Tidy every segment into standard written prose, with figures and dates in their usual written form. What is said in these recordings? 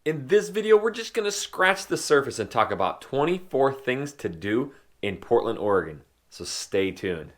In this video, we're just going to scratch the surface and talk about 24 things to do in Portland, Oregon. So stay tuned.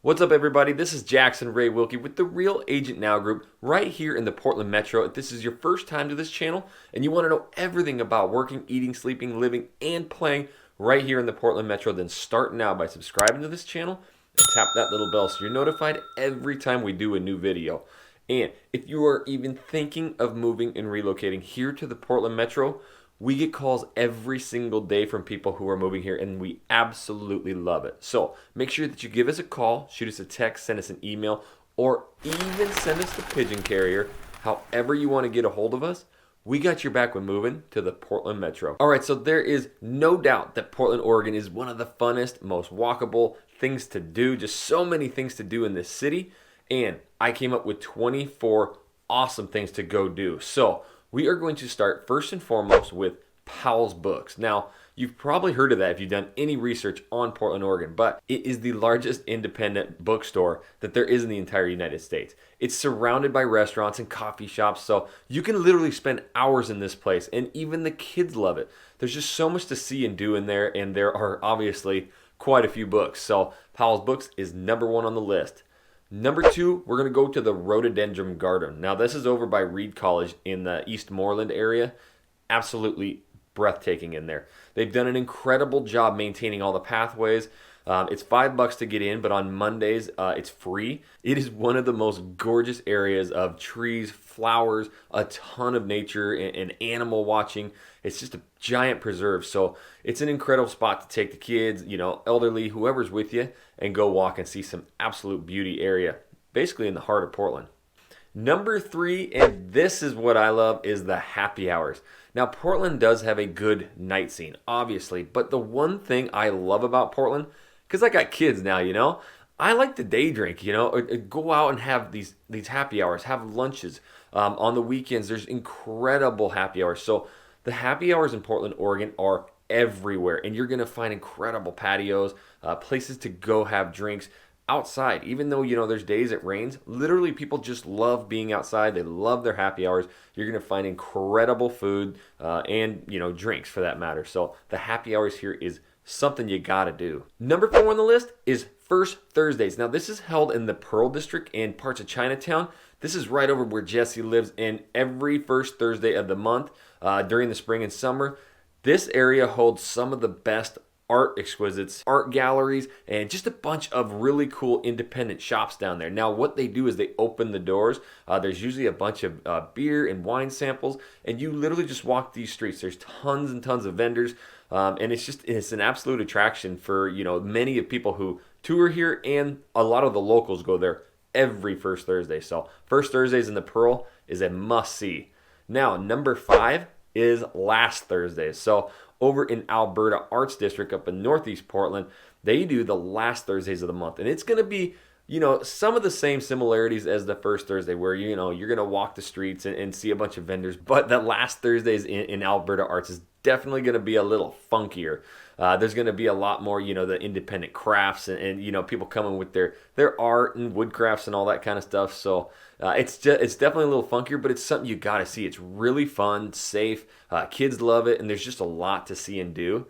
What's up, everybody? This is Jackson Ray Wilkey with the Real Agent Now Group right here in the Portland Metro. If this is your first time to this channel and you want to know everything about working, eating, sleeping, living, and playing right here in the Portland Metro, then start now by subscribing to this channel and tap that little bell so you're notified every time we do a new video. And if you are even thinking of moving and relocating here to the Portland Metro, we get calls every single day from people who are moving here, and we absolutely love it. So make sure that you give us a call, shoot us a text, send us an email, or even send us the pigeon carrier. However you want to get a hold of us, we got your back when moving to the Portland Metro. All right, so there is no doubt that Portland, Oregon is one of the funnest, most walkable things to do. Just so many things to do in this city. And I came up with 24 awesome things to go do. So we are going to start first and foremost with Powells Books. Now, you've probably heard of that if you've done any research on Portland, Oregon, but it is the largest independent bookstore that there is in the entire United States. It's surrounded by restaurants and coffee shops, so you can literally spend hours in this place, and even the kids love it. There's just so much to see and do in there, and there are obviously quite a few books. So Powells Books is number one on the list. Number two, we're going to go to the Rhododendron Garden. Now, this is over by Reed College in the Eastmoreland area. Absolutely breathtaking in there. They've done an incredible job maintaining all the pathways. It's $5 to get in, but on Mondays, it's free. It is one of the most gorgeous areas of trees, flowers, a ton of nature, and animal watching. It's just a giant preserve. So it's an incredible spot to take the kids, elderly, whoever's with you, and go walk and see some absolute beauty area, basically in the heart of Portland. Number three, and this is what I love, is the happy hours. Now, Portland does have a good night scene, obviously, but the one thing I love about Portland, because I got kids now, I like to day drink, or go out and have these happy hours, have lunches. On the weekends, there's incredible happy hours. So the happy hours in Portland, Oregon are everywhere, and you're going to find incredible patios, places to go have drinks outside. Even though, there's days it rains, literally people just love being outside. They love their happy hours. You're going to find incredible food and, drinks for that matter. So the happy hours here is something you got to do. Number 4 on the list is First Thursdays. Now, this is held in the Pearl District and parts of Chinatown. This is right over where Jesse lives, and every first Thursday of the month during the spring and summer, this area holds some of the best art exquisites, art galleries, and just a bunch of really cool independent shops down there. Now, what they do is they open the doors. There's usually a bunch of beer and wine samples, and you literally just walk these streets. There's tons and tons of vendors, and it's an absolute attraction for many of people who tour here, and a lot of the locals go there every first Thursday. So First Thursdays in the Pearl is a must-see. Now, number 5 is Last Thursdays. So over in Alberta Arts District up in Northeast Portland, they do the last Thursdays of the month. And it's going to be, some of the same similarities as the first Thursday where, you're going to walk the streets and see a bunch of vendors. But the last Thursdays in Alberta Arts is definitely going to be a little funkier. There's going to be a lot more, the independent crafts and people coming with their art and wood crafts and all that kind of stuff. So it's definitely a little funkier, but it's something you got to see. It's really fun, safe. Kids love it, and there's just a lot to see and do.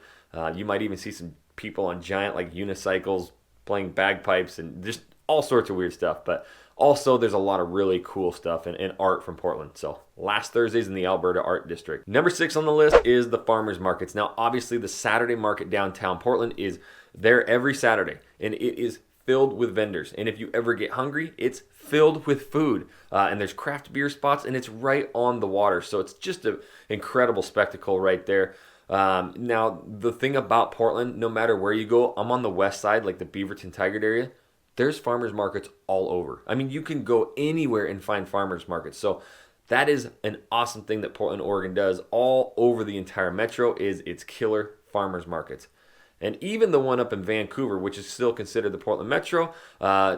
You might even see some people on giant unicycles playing bagpipes and just all sorts of weird stuff. But also, there's a lot of really cool stuff and art from Portland. So last Thursdays in the Alberta Art District. Number 6 on the list is the farmers markets. Now, obviously, the Saturday market downtown Portland is there every Saturday, and it is filled with vendors. And if you ever get hungry, it's filled with food. And there's craft beer spots, and it's right on the water. So it's just an incredible spectacle right there. Now, the thing about Portland, no matter where you go, I'm on the west side, like the Beaverton Tigard area. There's farmers markets all over. I mean, you can go anywhere and find farmers markets. So that is an awesome thing that Portland, Oregon does all over the entire metro is its killer farmers markets. And even the one up in Vancouver, which is still considered the Portland Metro,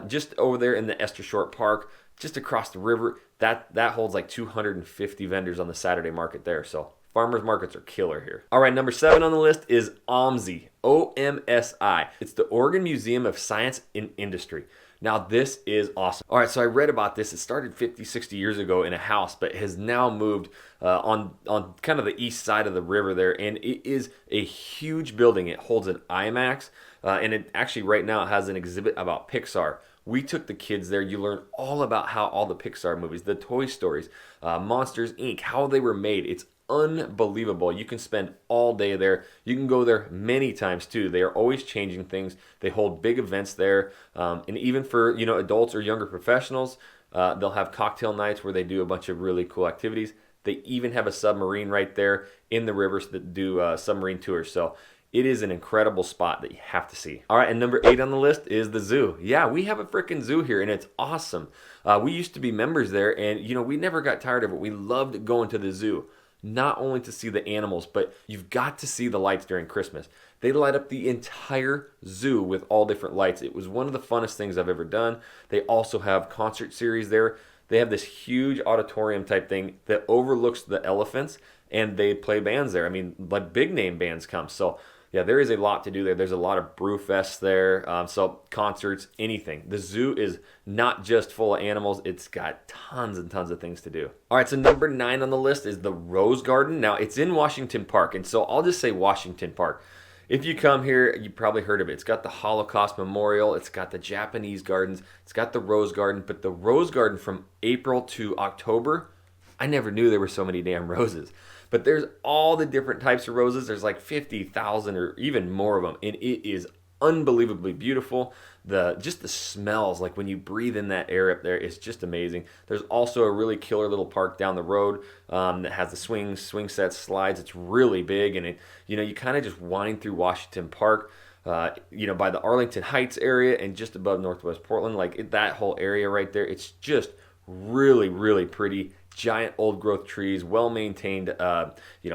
just over there in the Esther Short Park, just across the river, that holds like 250 vendors on the Saturday market there. So Farmers markets are killer here. All right, number 7 on the list is OMSI, OMSI. It's the Oregon Museum of Science and Industry. Now, this is awesome. All right, so I read about this. It started 50, 60 years ago in a house, but has now moved on kind of the east side of the river there, and it is a huge building. It holds an IMAX, and it actually right now has an exhibit about Pixar. We took the kids there. You learn all about how all the Pixar movies, the Toy Stories, Monsters, Inc., how they were made. It's unbelievable. You can spend all day there. You can go there many times too. They are always changing things. They hold big events there, and even for adults or younger professionals, they'll have cocktail nights where they do a bunch of really cool activities. They even have a submarine right there in the rivers that do submarine tours. So it is an incredible spot that you have to see. All right, and number 8 on the list is the zoo. Yeah, we have a freaking zoo here, and it's awesome. We used to be members there, and we never got tired of it. We loved going to the zoo, not only to see the animals, but you've got to see the lights during Christmas. They light up the entire zoo with all different lights. It was one of the funnest things I've ever done. They also have concert series there. They have this huge auditorium type thing that overlooks the elephants, and they play bands there. I mean, like big name bands come. So yeah, there is a lot to do there. There's a lot of brew fests there, so concerts, anything. The zoo is not just full of animals. It's got tons and tons of things to do. All right, so number 9 on the list is the Rose Garden. Now, it's in Washington Park, and so I'll just say Washington Park. If you come here, you probably heard of it. It's got the Holocaust Memorial. It's got the Japanese gardens. It's got the Rose Garden. But the Rose Garden from April to October, I never knew there were so many damn roses. But there's all the different types of roses. There's like 50,000 or even more of them. And it is unbelievably beautiful. Just the smells, like when you breathe in that air up there, it's just amazing. There's also a really killer little park down the road that has the swing sets, slides. It's really big. And you kind of just wind through Washington Park, by the Arlington Heights area and just above Northwest Portland. Like that whole area right there, it's just really, really pretty. Giant old growth trees, well maintained,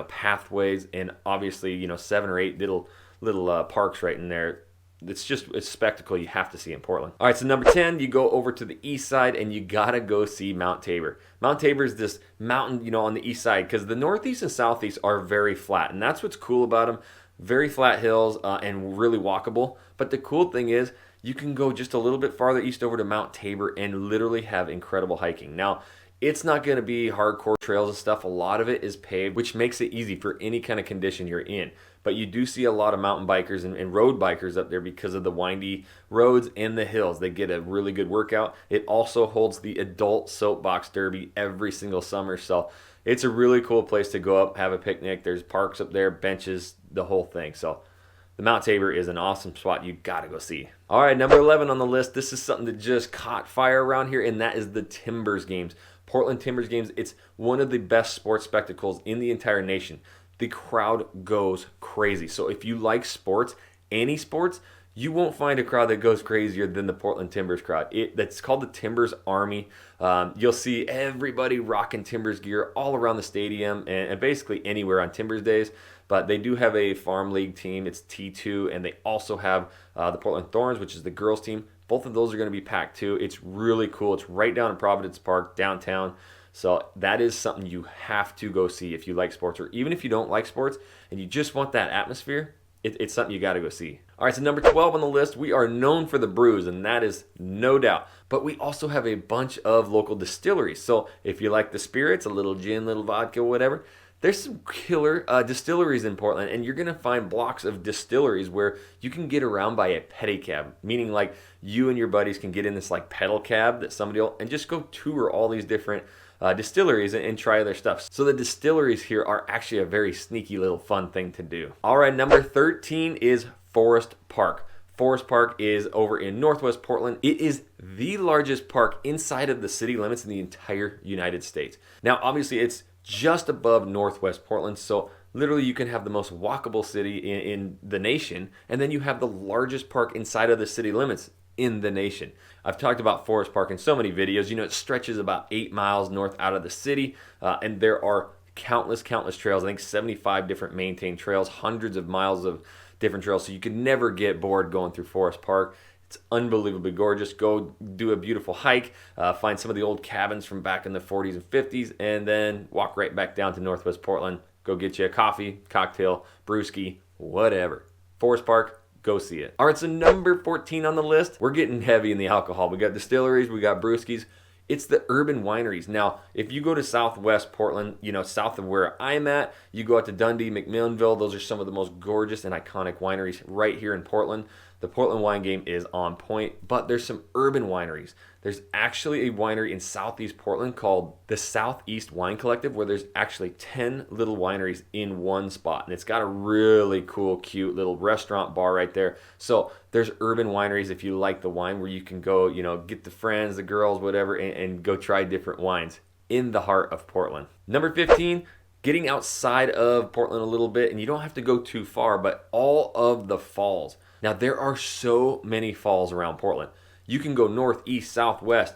pathways, and obviously, 7 or 8 little parks right in there. It's just a spectacle you have to see in Portland. All right, so number 10, you go over to the east side and you gotta go see Mount Tabor. Mount Tabor is this mountain, on the east side, because the northeast and southeast are very flat, and that's what's cool about them. Very flat hills and really walkable. But the cool thing is, you can go just a little bit farther east over to Mount Tabor and literally have incredible hiking. Now, it's not going to be hardcore trails and stuff. A lot of it is paved, which makes it easy for any kind of condition you're in. But you do see a lot of mountain bikers and road bikers up there because of the windy roads and the hills. They get a really good workout. It also holds the adult soapbox derby every single summer. So it's a really cool place to go up, have a picnic. There's parks up there, benches, the whole thing. So the Mount Tabor is an awesome spot you got to go see. All right, number 11 on the list. This is something that just caught fire around here, and that is the Timbers games. Portland Timbers games, it's one of the best sports spectacles in the entire nation. The crowd goes crazy. So if you like sports, any sports, you won't find a crowd that goes crazier than the Portland Timbers crowd. That's called the Timbers Army. You'll see everybody rocking Timbers gear all around the stadium and basically anywhere on Timbers days. But they do have a farm league team. It's T2, and they also have the Portland Thorns, which is the girls team. Both of those are going to be packed too. It's really cool. It's right down in Providence Park, downtown. So that is something you have to go see if you like sports, or even if you don't like sports and you just want that atmosphere, it's something you got to go see. All right, so number 12 on the list, we are known for the brews, and that is no doubt. But we also have a bunch of local distilleries. So if you like the spirits, a little gin, little vodka, whatever, there's some killer distilleries in Portland, and you're going to find blocks of distilleries where you can get around by a pedicab, meaning like you and your buddies can get in this like pedal cab that somebody will, and just go tour all these different distilleries and try their stuff. So the distilleries here are actually a very sneaky little fun thing to do. All right, number 13 is Forest Park. Forest Park is over in Northwest Portland. It is the largest park inside of the city limits in the entire United States. Now, obviously, it's just above Northwest Portland, so literally you can have the most walkable city in the nation, and then you have the largest park inside of the city limits in the nation. I've talked about Forest Park in so many videos. It stretches about 8 miles north out of the city, and there are countless trails. I think 75 different maintained trails, hundreds of miles of different trails, so you can never get bored going through Forest Park. It's unbelievably gorgeous. Go do a beautiful hike, find some of the old cabins from back in the 40s and 50s, and then walk right back down to Northwest Portland. Go get you a coffee, cocktail, brewski, whatever. Forest Park, go see it. All right, so number 14 on the list, we're getting heavy in the alcohol. We got distilleries, we got brewskis. It's the urban wineries. Now, if you go to Southwest Portland, south of where I'm at, you go out to Dundee, McMillanville, those are some of the most gorgeous and iconic wineries right here in Portland. The Portland wine game is on point, but there's some urban wineries. There's actually a winery in Southeast Portland called the Southeast Wine Collective, where there's actually 10 little wineries in one spot. And it's got a really cool, cute little restaurant bar right there. So there's urban wineries if you like the wine, where you can go, get the friends, the girls, whatever, and go try different wines in the heart of Portland. Number 15, getting outside of Portland a little bit, and you don't have to go too far, but all of the falls. Now, there are so many falls around Portland. You can go north, east, south, west.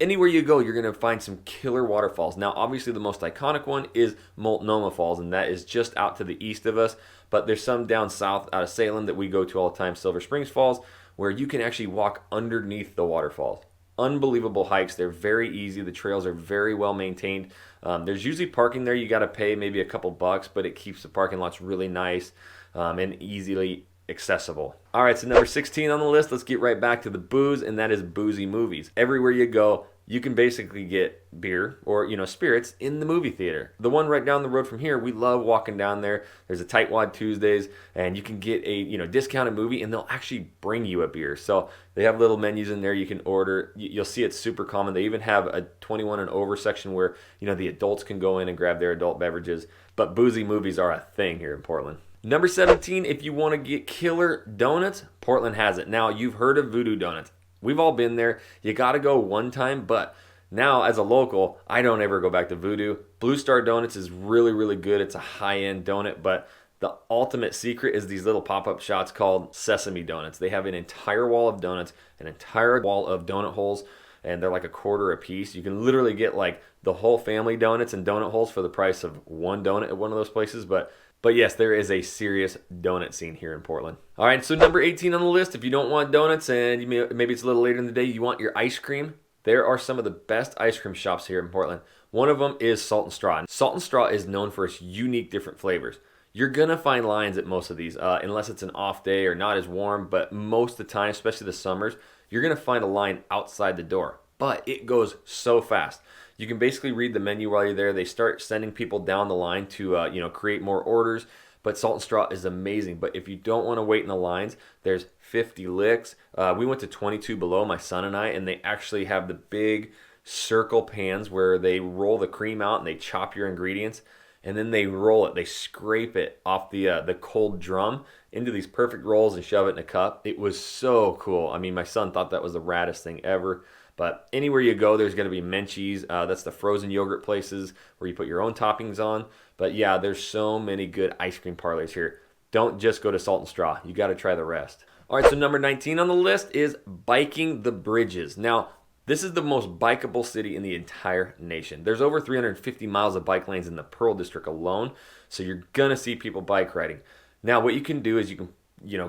Anywhere you go, you're going to find some killer waterfalls. Now, obviously, the most iconic one is Multnomah Falls, and that is just out to the east of us. But there's some down south out of Salem that we go to all the time, Silver Springs Falls, where you can actually walk underneath the waterfalls. Unbelievable hikes. They're very easy. The trails are very well maintained. There's usually parking there. You got to pay maybe a couple bucks, but it keeps the parking lots really nice and easily accessible. All right, so number 16 on the list, let's get right back to the booze, and that is boozy movies. Everywhere you go, you can basically get beer or, spirits in the movie theater. The one right down the road from here, we love walking down there. There's a Tightwad Tuesdays, and you can get a, discounted movie, and they'll actually bring you a beer. So they have little menus in there you can order. You'll see it's super common. They even have a 21 and over section where, the adults can go in and grab their adult beverages. But boozy movies are a thing here in Portland. Number 17, if you want to get killer donuts, Portland has it. Now, you've heard of Voodoo Donuts. We've all been there. You got to go one time, but now as a local, I don't ever go back to Voodoo. Blue Star Donuts is really, really good. It's a high-end donut, but the ultimate secret is these little pop-up shops called Sesame Donuts. They have an entire wall of donuts, an entire wall of donut holes, and they're like $0.25 a piece. You can literally get like the whole family donuts and donut holes for the price of one donut at one of those places, But yes, there is a serious donut scene here in Portland. All right, so number 18 on the list, if you don't want donuts and maybe it's a little later in the day, you want your ice cream, there are some of the best ice cream shops here in Portland. One of them is Salt and Straw. Salt and Straw is known for its unique different flavors. You're going to find lines at most of these, unless it's an off day or not as warm, but most of the time, especially the summers, you're going to find a line outside the door. But it goes so fast. You can basically read the menu while you're there. They start sending people down the line to create more orders. But Salt and Straw is amazing. But if you don't want to wait in the lines, there's 50 licks. We went to 22 Below, my son and I, and they actually have the big circle pans where they roll the cream out and they chop your ingredients. And then they roll it. They scrape it off the cold drum into these perfect rolls and shove it in a cup. It was so cool. I mean, my son thought that was the raddest thing ever. But anywhere you go, there's going to be Menchie's. That's the frozen yogurt places where you put your own toppings on. But yeah, there's so many good ice cream parlors here. Don't just go to Salt and Straw. You got to try the rest. All right, so number 19 on the list is biking the bridges. Now, this is the most bikeable city in the entire nation. There's over 350 miles of bike lanes in the Pearl District alone. So you're going to see people bike riding. Now, what you can do is you can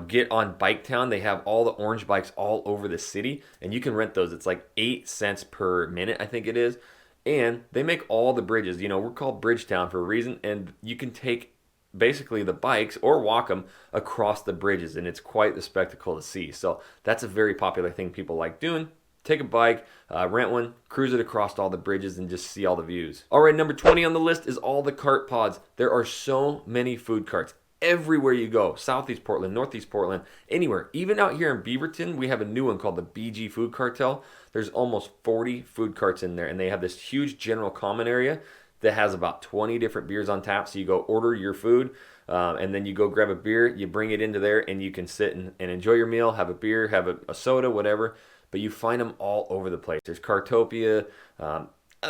get on Bike Town. They have all the orange bikes all over the city, and you can rent those. It's like 8 cents per minute, I think it is. And they make all the bridges. We're called Bridgetown for a reason, and you can take basically the bikes or walk them across the bridges, and it's quite the spectacle to see. So that's a very popular thing people like doing. Take a bike, rent one, cruise it across all the bridges, and just see all the views. All right, number 20 on the list is all the cart pods. There are so many food carts. Everywhere you go, Southeast Portland, Northeast Portland, anywhere. Even out here in Beaverton, we have a new one called the BG Food Cartel. There's almost 40 food carts in there, and they have this huge general common area that has about 20 different beers on tap. So you go order your food, and then you go grab a beer, you bring it into there, and you can sit and enjoy your meal, have a beer, have a soda, whatever. But you find them all over the place. There's Cartopia.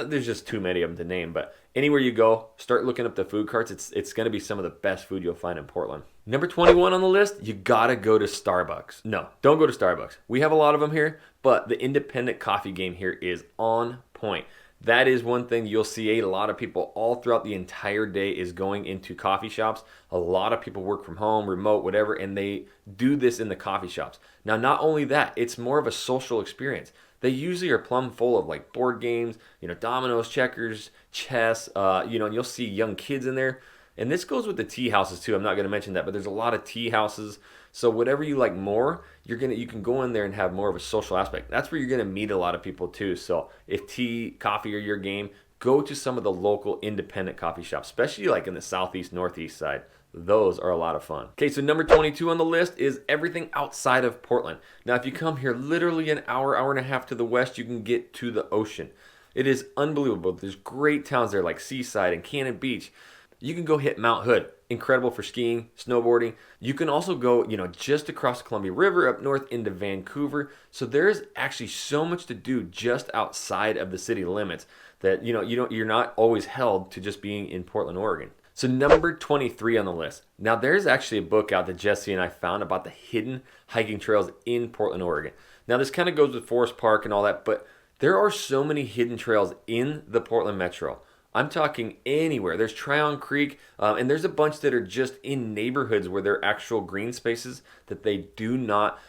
There's just too many of them to name, but anywhere you go, start looking up the food carts. It's going to be some of the best food you'll find in Portland. Number 21 on the list, you got to go to Starbucks. No, don't go to Starbucks. We have a lot of them here, but the independent coffee game here is on point. That is one thing you'll see a lot of people all throughout the entire day is going into coffee shops. A lot of people work from home, remote, whatever, and they do this in the coffee shops. Now, not only that, it's more of a social experience. They usually are plumb full of like board games, dominoes, checkers, chess, and you'll see young kids in there. And this goes with the tea houses too. I'm not going to mention that, but there's a lot of tea houses. So whatever you like more, you can go in there and have more of a social aspect. That's where you're going to meet a lot of people too. So if tea, coffee are your game, go to some of the local independent coffee shops, especially like in the southeast, northeast side. Those are a lot of fun. Okay, so number 22 on the list is everything outside of Portland. Now, if you come here literally an hour, hour and a half to the west, you can get to the ocean. It is unbelievable. There's great towns there like Seaside and Cannon Beach. You can go hit Mount Hood. Incredible for skiing, snowboarding. You can also go, just across the Columbia River up north into Vancouver. So there's actually so much to do just outside of the city limits that, you're not always held to just being in Portland, Oregon. So number 23 on the list. Now there's actually a book out that Jesse and I found about the hidden hiking trails in Portland, Oregon. Now this kind of goes with Forest Park and all that, but there are so many hidden trails in the Portland Metro. I'm talking anywhere. There's Tryon Creek, and there's a bunch that are just in neighborhoods where they're actual green spaces that they do not,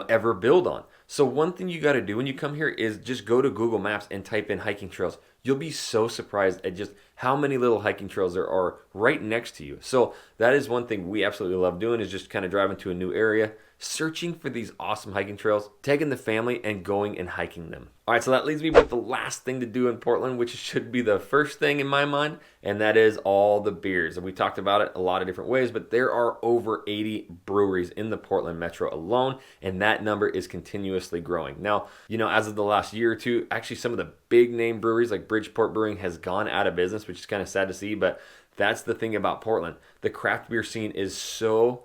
ever build on. So one thing you got to do when you come here is just go to Google Maps and type in hiking trails. You'll be so surprised at just how many little hiking trails there are right next to you. So that is one thing we absolutely love doing, is just kind of driving to a new area, searching for these awesome hiking trails, taking the family and going and hiking them. All right, so that leaves me with the last thing to do in Portland, which should be the first thing in my mind, and that is all the beers. And we talked about it a lot of different ways, but there are over 80 breweries in the Portland Metro alone, and that number is continuously growing. Now, as of the last year or two, actually some of the big name breweries like Bridgeport Brewing has gone out of business, which is kind of sad to see, but that's the thing about Portland. The craft beer scene is so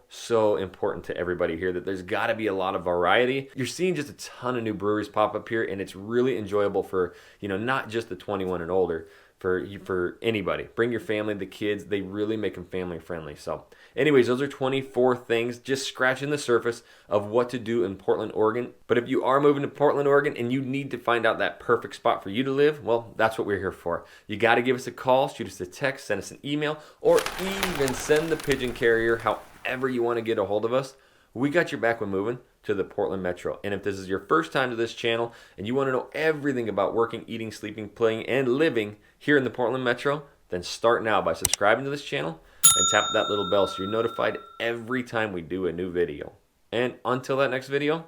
important to everybody here that there's got to be a lot of variety. You're seeing just a ton of new breweries pop up here, and it's really enjoyable for, not just the 21 and older, for anybody. Bring your family, the kids. They really make them family friendly. So anyways, those are 24 things, just scratching the surface of what to do in Portland, Oregon. But if you are moving to Portland, Oregon, and you need to find out that perfect spot for you to live, well, that's what we're here for. You got to give us a call, shoot us a text, send us an email, or even send the pigeon carrier, however you want to get a hold of us. We got your back when moving to the Portland Metro. And if this is your first time to this channel and you want to know everything about working, eating, sleeping, playing, and living here in the Portland Metro, then start now by subscribing to this channel and tap that little bell so you're notified every time we do a new video. And until that next video,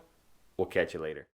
we'll catch you later.